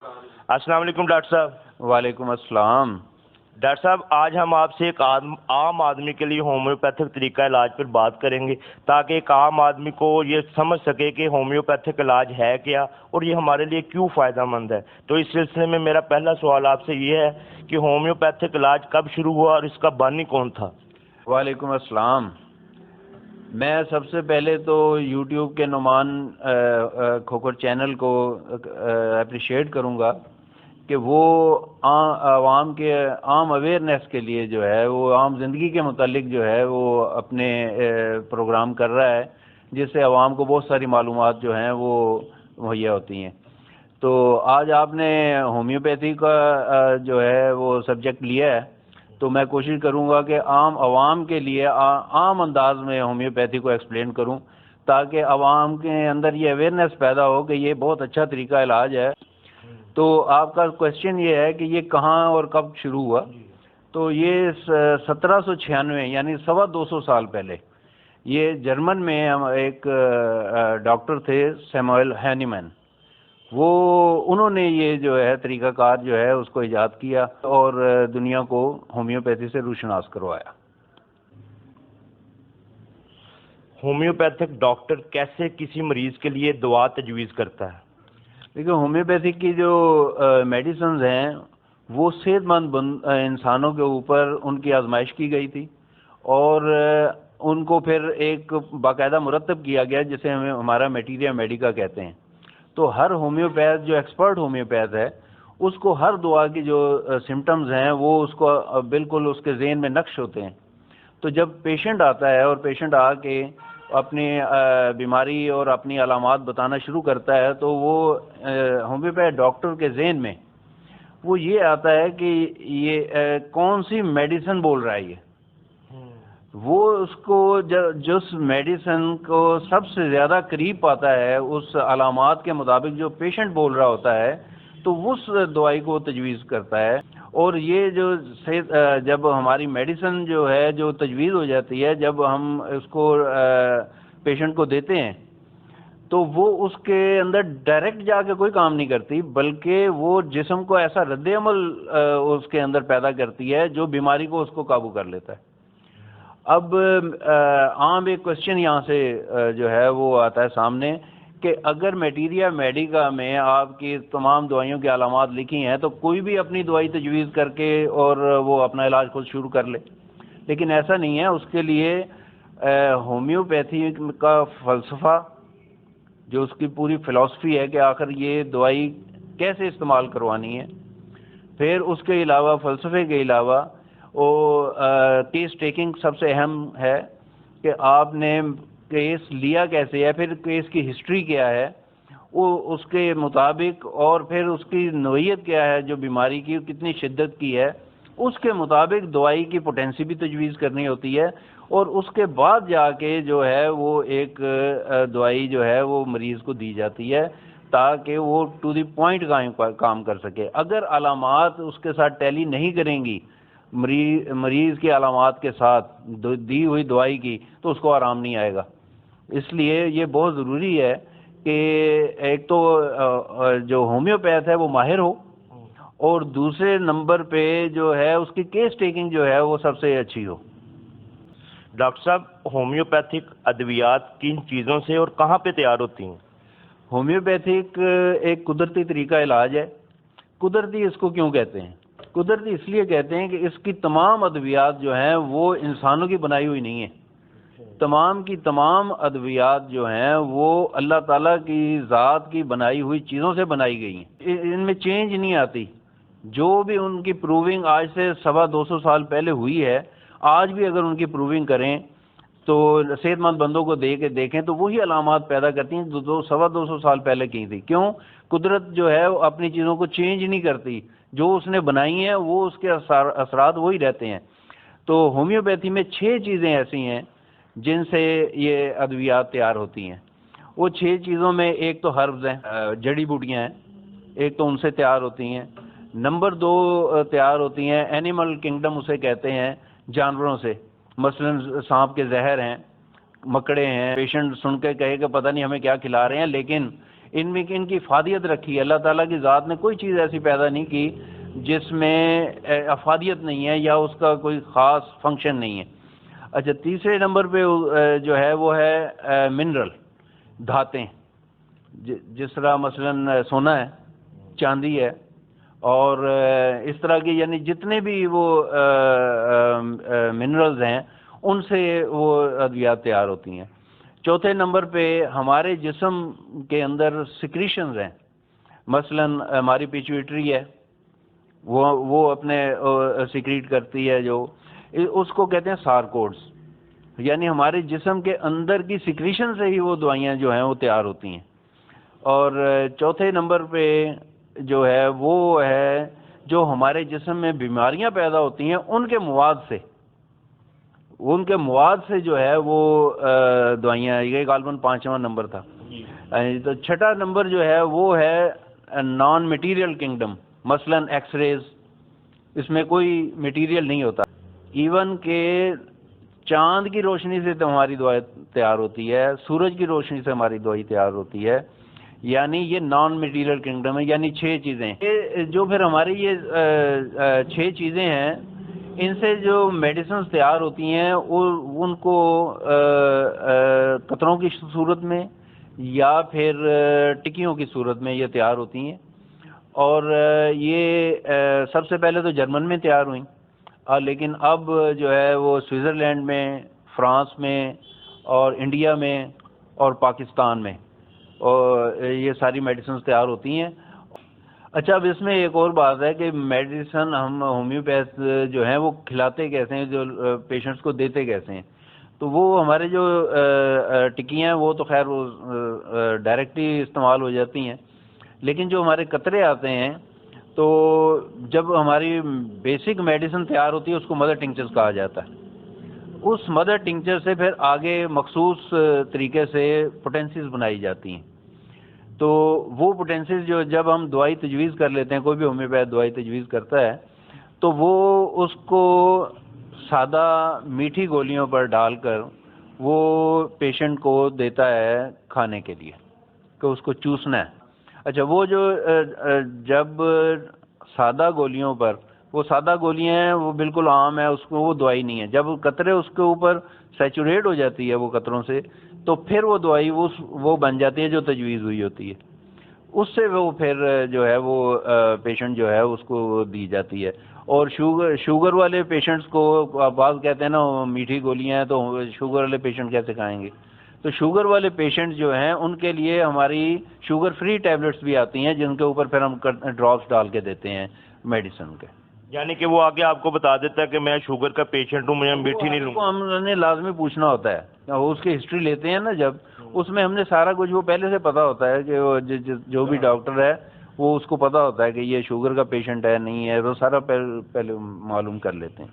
السلام علیکم ڈاکٹر صاحب۔ وعلیکم السلام۔ ڈاکٹر صاحب آج ہم آپ سے ایک عام آدمی کے لیے ہومیوپیتھک طریقہ علاج پر بات کریں گے تاکہ ایک عام آدمی کو یہ سمجھ سکے کہ ہومیوپیتھک علاج ہے کیا اور یہ ہمارے لیے کیوں فائدہ مند ہے۔ تو اس سلسلے میں میرا پہلا سوال آپ سے یہ ہے کہ ہومیوپیتھک علاج کب شروع ہوا اور اس کا بانی کون تھا؟ وعلیکم السلام۔ میں سب سے پہلے تو یوٹیوب کے نعمان کھوکھر چینل کو اپریشیٹ کروں گا کہ وہ عوام کے عام اویئرنیس کے لیے جو ہے وہ عام زندگی کے متعلق جو ہے وہ اپنے پروگرام کر رہا ہے، جس سے عوام کو بہت ساری معلومات جو ہیں وہ مہیا ہوتی ہیں۔ تو آج آپ نے ہومیوپیتھی کا جو ہے وہ سبجیکٹ لیا ہے، تو میں کوشش کروں گا کہ عام عوام کے لیے عام انداز میں ہومیوپیتھی کو ایکسپلین کروں تاکہ عوام کے اندر یہ اویئرنیس پیدا ہو کہ یہ بہت اچھا طریقہ علاج ہے۔ تو آپ کا کوشچن یہ ہے کہ یہ کہاں اور کب شروع ہوا؟ تو یہ 1796 یعنی 250 سال پہلے یہ جرمن میں ایک ڈاکٹر تھے سیموئل ہینیمن، انہوں نے یہ جو ہے طریقہ کار جو ہے اس کو ایجاد کیا اور دنیا کو ہومیوپیتھی سے روشناس کروایا۔ ہومیوپیتھک ڈاکٹر کیسے کسی مریض کے لیے دوا تجویز کرتا ہے؟ دیکھیں، ہومیوپیتھی کی جو میڈیسنز ہیں وہ صحت مند انسانوں کے اوپر ان کی آزمائش کی گئی تھی اور ان کو پھر ایک باقاعدہ مرتب کیا گیا جسے ہمارا میٹیریا میڈیکا کہتے ہیں۔ تو ہر ہومیوپیتھ جو ایکسپرٹ ہومیوپیتھ ہے اس کو ہر دوا کی جو سمٹمز ہیں وہ اس کو بالکل اس کے ذہن میں نقش ہوتے ہیں۔ تو جب پیشنٹ آتا ہے اور پیشنٹ آ کے اپنی بیماری اور اپنی علامات بتانا شروع کرتا ہے تو وہ ہومیوپیتھ ڈاکٹر کے ذہن میں وہ یہ آتا ہے کہ یہ کون سی میڈیسن بول رہا ہے، وہ اس کو جس میڈیسن کو سب سے زیادہ قریب پاتا ہے اس علامات کے مطابق جو پیشنٹ بول رہا ہوتا ہے تو اس دوائی کو تجویز کرتا ہے۔ اور یہ جو جب ہماری میڈیسن جو ہے جو تجویز ہو جاتی ہے، جب ہم اس کو پیشنٹ کو دیتے ہیں تو وہ اس کے اندر ڈائریکٹ جا کے کوئی کام نہیں کرتی، بلکہ وہ جسم کو ایسا رد عمل اس کے اندر پیدا کرتی ہے جو بیماری کو اس کو قابو کر لیتا ہے۔ اب عام ایک کوشچن یہاں سے جو ہے وہ آتا ہے سامنے کہ اگر میٹیریا میڈیکا میں آپ کی تمام دوائیوں کی علامات لکھی ہیں تو کوئی بھی اپنی دوائی تجویز کر کے اور وہ اپنا علاج خود شروع کر لے، لیکن ایسا نہیں ہے۔ اس کے لیے ہومیوپیتھی کا فلسفہ جو اس کی پوری فلسفی ہے کہ آخر یہ دوائی کیسے استعمال کروانی ہے، پھر اس کے علاوہ فلسفے کے علاوہ کیس ٹیکنگ سب سے اہم ہے کہ آپ نے کیس لیا کیسے ہے، پھر کیس کی ہسٹری کیا ہے، وہ اس کے مطابق، اور پھر اس کی نوعیت کیا ہے، جو بیماری کی کتنی شدت کی ہے، اس کے مطابق دوائی کی پوٹینسی بھی تجویز کرنی ہوتی ہے، اور اس کے بعد جا کے جو ہے وہ ایک دوائی جو ہے وہ مریض کو دی جاتی ہے تاکہ وہ ٹو دی پوائنٹ کام کر سکے۔ اگر علامات اس کے ساتھ ٹیلی نہیں کریں گی مریض کی علامات کے ساتھ دی ہوئی دوائی کی تو اس کو آرام نہیں آئے گا۔ اس لیے یہ بہت ضروری ہے کہ ایک تو جو ہومیوپیتھ ہے وہ ماہر ہو، اور دوسرے نمبر پہ جو ہے اس کی کیس ٹیکنگ جو ہے وہ سب سے اچھی ہو۔ ڈاکٹر صاحب ہومیوپیتھک ادویات کن چیزوں سے اور کہاں پہ تیار ہوتی ہیں؟ ہومیوپیتھک ایک قدرتی طریقہ علاج ہے۔ قدرتی اس کو کیوں کہتے ہیں؟ قدرتی اس لیے کہتے ہیں کہ اس کی تمام ادویات جو ہیں وہ انسانوں کی بنائی ہوئی نہیں ہیں۔ تمام کی تمام ادویات جو ہیں وہ اللہ تعالیٰ کی ذات کی بنائی ہوئی چیزوں سے بنائی گئی ہیں، ان میں چینج نہیں آتی۔ جو بھی ان کی پروونگ آج سے 250 سال پہلے ہوئی ہے، آج بھی اگر ان کی پروونگ کریں تو صحت مند بندوں کو دے کے دیکھیں تو وہی علامات پیدا کرتی ہیں جو 250 سال پہلے کی تھی۔ کیوں؟ قدرت جو ہے اپنی چیزوں کو چینج نہیں کرتی، جو اس نے بنائی ہیں وہ اس کے اثرات وہی رہتے ہیں۔ تو ہومیوپیتھی میں 6 چیزیں ایسی ہیں جن سے یہ ادویات تیار ہوتی ہیں۔ وہ 6 چیزوں میں ایک تو ہربز ہیں، جڑی بوٹیاں ہیں، ایک تو ان سے تیار ہوتی ہیں۔ نمبر 2 تیار ہوتی ہیں اینیمل کنگڈم اسے کہتے ہیں، جانوروں سے، مثلا سانپ کے زہر ہیں، مکڑے ہیں۔ پیشنٹ سن کے کہے کہ پتہ نہیں ہمیں کیا کھلا رہے ہیں، لیکن ان میں ان کی افادیت رکھی ہے. اللہ تعالیٰ کی ذات نے کوئی چیز ایسی پیدا نہیں کی جس میں افادیت نہیں ہے یا اس کا کوئی خاص فنکشن نہیں ہے. اچھا تیسرے نمبر پہ جو ہے وہ ہے منرل، دھاتیں. جس طرح مثلا سونا ہے، چاندی ہے، اور اس طرح کی یعنی جتنے بھی وہ منرلز ہیں ان سے وہ ادویات تیار ہوتی ہیں. چوتھے نمبر پہ ہمارے جسم کے اندر سیکریشنز ہیں. مثلا ہماری پیچویٹری ہے، وہ اپنے سیکریٹ کرتی ہے، جو اس کو کہتے ہیں سارکوڈز. یعنی ہمارے جسم کے اندر کی سیکریشن سے ہی وہ دوائیاں جو ہیں وہ تیار ہوتی ہیں. اور چوتھے نمبر پہ جو ہے وہ ہے جو ہمارے جسم میں بیماریاں پیدا ہوتی ہیں ان کے مواد سے جو ہے وہ دوائیاں. یہ غالباً 5واں نمبر تھا. تو چھٹا نمبر جو ہے وہ ہے نان میٹیریل کنگڈم. مثلا ایکس ریز، اس میں کوئی میٹیریل نہیں ہوتا. ایون کہ چاند کی روشنی سے تو ہماری دوائی تیار ہوتی ہے، سورج کی روشنی سے ہماری دوائی تیار ہوتی ہے. یعنی یہ نان میٹیریل کنگڈم ہے. یعنی 6 چیزیں جو پھر ہماری یہ 6 چیزیں ہیں، ان سے جو میڈیسنز تیار ہوتی ہیں ان کو قطروں کی صورت میں یا پھر ٹکیوں کی صورت میں یہ تیار ہوتی ہیں. اور یہ سب سے پہلے تو جرمن میں تیار ہوئیں، لیکن اب جو ہے وہ سوئٹزرلینڈ میں، فرانس میں، اور انڈیا میں اور پاکستان میں اور یہ ساری میڈیسنز تیار ہوتی ہیں. اچھا اب اس میں ایک اور بات ہے کہ میڈیسن ہم ہومیوپیتھ جو ہیں وہ کھلاتے کیسے ہیں، جو پیشنٹس کو دیتے کیسے ہیں. تو وہ ہمارے جو ٹکیاں ہیں وہ تو خیر وہ ڈائریکٹلی استعمال ہو جاتی ہیں، لیکن جو ہمارے قطرے آتے ہیں تو جب ہماری بیسک میڈیسن تیار ہوتی ہے اس کو مدر ٹنکچرز کہا جاتا ہے. اس مدر ٹنکچر سے پھر آگے مخصوص طریقے سے پوٹینسیز بنائی جاتی ہیں. تو وہ پوٹینسیز جو جب ہم دوائی تجویز کر لیتے ہیں، کوئی بھی ہومیوپیتھ دوائی تجویز کرتا ہے تو وہ اس کو سادہ میٹھی گولیوں پر ڈال کر وہ پیشنٹ کو دیتا ہے کھانے کے لیے کہ اس کو چوسنا ہے. اچھا وہ جو جب سادہ گولیوں پر، وہ سادہ گولیاں ہیں وہ بالکل عام ہے، اس کو وہ دوائی نہیں ہے. جب قطرے اس کے اوپر سیچوریٹ ہو جاتی ہے وہ قطروں سے، تو پھر وہ دوائی وہ بن جاتی ہے جو تجویز ہوئی ہوتی ہے. اس سے وہ پھر جو ہے وہ پیشنٹ جو ہے اس کو دی جاتی ہے. اور شوگر والے پیشنٹس کو بعض کہتے ہیں نا میٹھی گولیاں ہیں تو شوگر والے پیشنٹ کیسے کھائیں گے. تو شوگر والے پیشنٹ جو ہیں ان کے لیے ہماری شوگر فری ٹیبلٹس بھی آتی ہیں جن کے اوپر پھر ہم ڈراپس ڈال کے دیتے ہیں میڈیسن کے. یعنی کہ وہ آگے آپ کو بتا دیتا ہے کہ میں شوگر کا پیشنٹ ہوں، مجھے میٹھی نہیں لوں. ہم نے لازمی پوچھنا ہوتا ہے، وہ اس کی ہسٹری لیتے ہیں نا جب، اس میں ہم نے سارا کچھ وہ پہلے سے پتا ہوتا ہے کہ وہ جو بھی ڈاکٹر ہے وہ اس کو پتا ہوتا ہے کہ یہ شوگر کا پیشنٹ ہے نہیں ہے، وہ سارا پہلے معلوم کر لیتے ہیں.